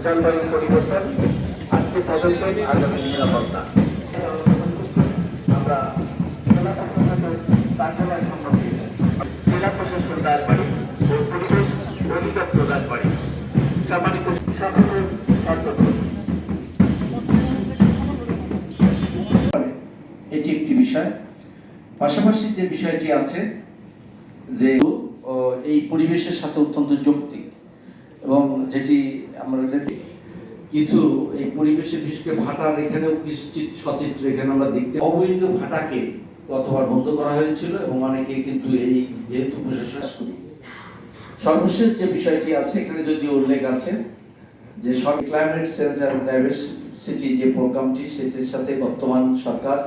জলবায়ু পরিবর্তন, আজকে পদক্ষেপ, আগামী নিরাপত্তা। আমরা জেলা প্রশাসনের কার্যালয় সম্পর্কে জেলা প্রশাসন রাজবাড়ী ও পরিবেশ অধিদপ্তর রাজবাড়ী সম্মানিত সকলের এটি একটি বিষয়। পাশাপাশি যে বিষয়টি আছে যে এই পরিবেশের সাথে অত্যন্ত যৌক্তিক এবং যেটি আমরা কিছু এই পরিবেশের বিশেষ করে ভাটার এখানেও কিছু সচিত্র এখানে আমরা দেখতে অবৈধ ভাটাকে কতবার বন্ধ করা হয়েছিল এবং অনেকে কিন্তু এই যেহেতু প্রশাসন করি। সর্বশেষ যে বিষয়টি আছে এখানে যদি উল্লেখ আছে যে ক্লাইমেট চেঞ্জ অ্যান্ড ডাইভার্সিটি যে প্রোগ্রামটি সেটির সাথে বর্তমান সরকার